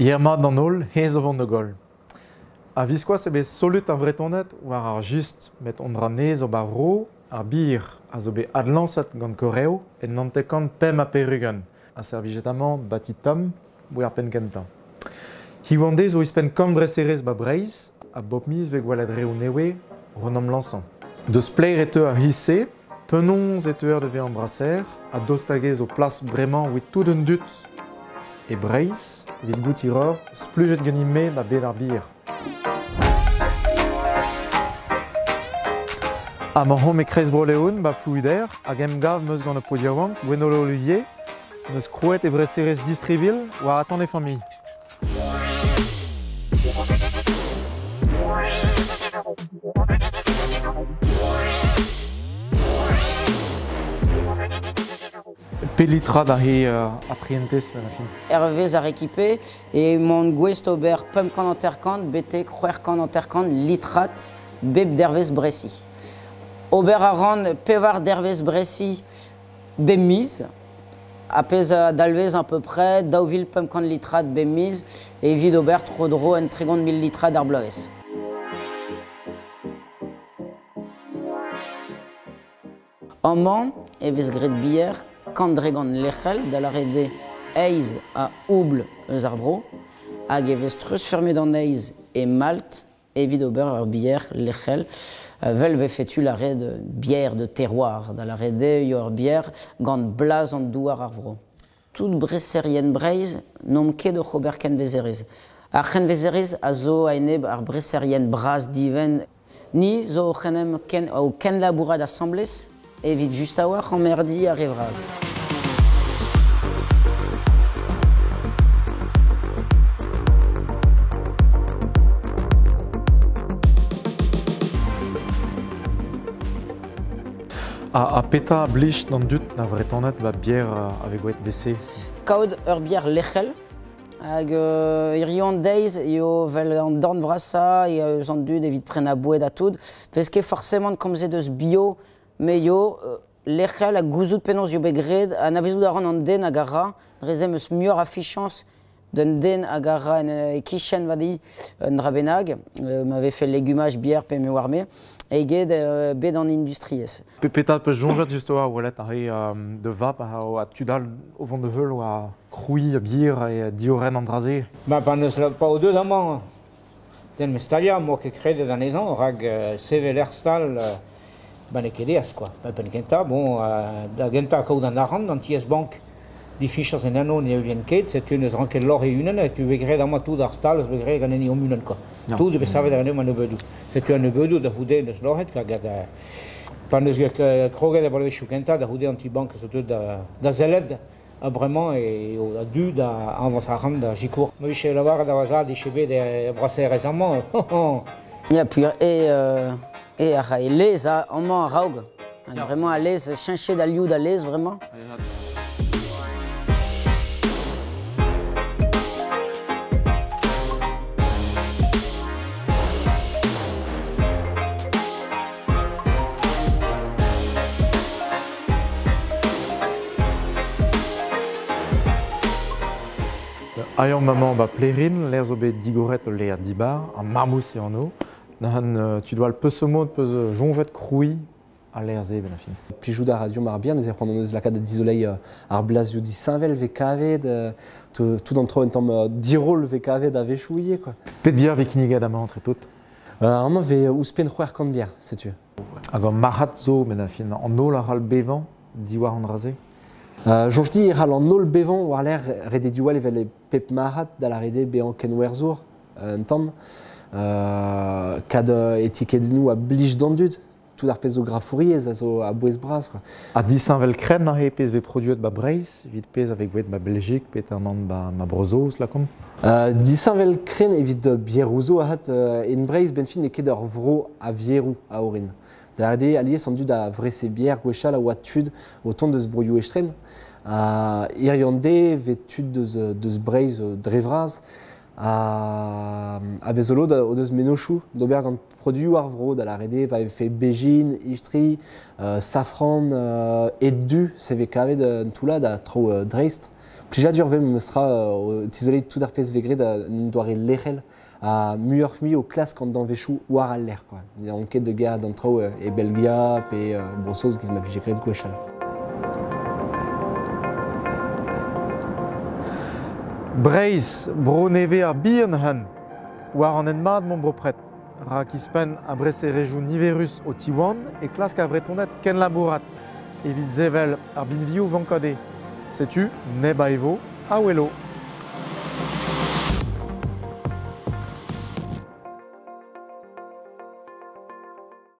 Yerma dans ol, hez avant de gol. A viskoa sebe solut a vretonet, war ar just met ondranez o barro, ar bir a zo be adlansat gant koreo, et nantekant pem a perugen, a servigetament bati tom, bouer ar penkenta. Hiwande zo ispen kam breserez ba breiz, a bopmiz ve gwaladre ou newe, renom lansan. Deus pleir et ar hisse, penons et de ve embrasser, a dostagez o plas bremañ ouit tout d'un dut, et breiz, vit goutiror, spluget genimme ba bet ar bir. A ma home e kreiz broleoun, ba fluider, hag em gav meus gant e podiaouank, gwenolo olivier, neus krouet e vreserez distrivil, war atan e familles. Pelitra da he aprientes, ben a fin. Hervé a rééquipé et mon gouest ober pum kan anterkant, bete croer kan anterkant, litrat, beb d'Hervès Bressi. Ober a ran pevar d'Hervès Bressi bemise, apes d'Alvez à peu près, dauville pum kan litrat bemise, et vide ober trodro en trigond 1000 litrat d'arblaves. Amman, eves gret bière, kandregan lechel, da la rede eiz a ouble eus arvro, hag eves treus fermé d'an eiz et malt, evit ober ur bière lechel, vel ve fetu la rede bière de terroir, da la rede ur bière gant blaz an douar arvro. Tout bresserien breiz nom ket o c'hober ken vezerez. Ar ken vezerez a zo a eneb ar bresserien braz diven, ni zo o ken labourat assemblez, evit just a war emmerdi a revraz. A peta blij d'an dut na vretonet ba bier avec wet WC. Kaout ur bière lechel, hag irion deiz eo vel an dorn vrasa e eus an dud evit pren a boued a tout, vez ket forcément komzet eus bio, me yo lechel a gouzout penaos yo begred, a navezout a ran an den hag a ra, drezem eus muur a fichans d'un den hag a ra en kichen vadi un drabenag, m'avait fait légumage bière pe me warme, et ged bet an industries. Petat peus jonjat justo a oualet a re de vap a tudal o vant de heul a kroui a bier e dioren an drazé. Ba neus pa o deud amañ. Den me stalia, mo ket kredet an ezan, rag sevel erstal, ben e kedeas, quoi. Ben kenta, bon, da genta kaout an arran, d'an TS Bank, di fichas en anno ne eulien ket, set un eus ranket lor e unen, et tu vegred amañ tout ar stal, eus vegred gant eni omunen, quoi. Tout de besavet an eum an eubedou. C'est un nebeudou de houde de sloret kag pan eus kroget a balvechou kenta da houde anti-bank surtout da zeled a bremañ e a du da anvans a ran da jikour. Ma vich lavar da waza di chebe de brasser rezamman. Ya puis et a ra lez a amman a raog. Vraiment a lez chinché da liou da lez vraiment. Ayant maman ba plérin, l'air zo bet digoret o lea dibar, an marmous e an o, tu dois le peus mod, peus jonjet kroui a l'air ze ben a fin. Plijou da radio mar bien, nous avons la carte d'isolei ar blazio di Saint-Vel ve kavet, tout d'entre un temps dirol ve kavet a vechouille quoi. Pet bier ve kinigad amañ tre tout. Amañ ve ouspen c'hwer kant bier, sais-tu. Hag an marat zo ben a fin, an ol a ral bevan, diwar an drazé. Jonj di ral an ol bevan war l'air rede diwal evel e pep marat da la rede be an ken werzour un tamm kad etiket nou a blij d'an dud tout ar pez zo grafouriez a zo a bouez bras quoi. A disañvel kren a he pez ve produet ba Breiz, evit pez avec wet ba Belgique, pet an an ba Brozos la kom. Disañvel kren evit bierouzo a hat en Breiz ben fin e ket ur vro a vierou a orin. Da la rede alies an dud a vrese bier gwechal a oa tud o ton deus broioù estren. Iriande vet tud deus Breiz drevraz a bezolo o deus menochou d'ober gant produioù ar vro da la rede pa fe bejin, istri, safran et du se ve kavet un toula da tro dreist Plija durvem me sera isolé tout d'arpes vegred une doire lechel à muormi au classe quand dans Véchou ou à l'air quoi. Il y a enquête de guerre d'entre et Belgia et Brossos qui m'a fait de Gouechal. Breis, bro neve ar birnhan, war an enmad mon bropret. Ra kispen a brese rejou niverus au Tiwan et klask a vretonet ken labourat. Evit zevel ar binviou vankade. Sais-tu, ne baevo, a welo.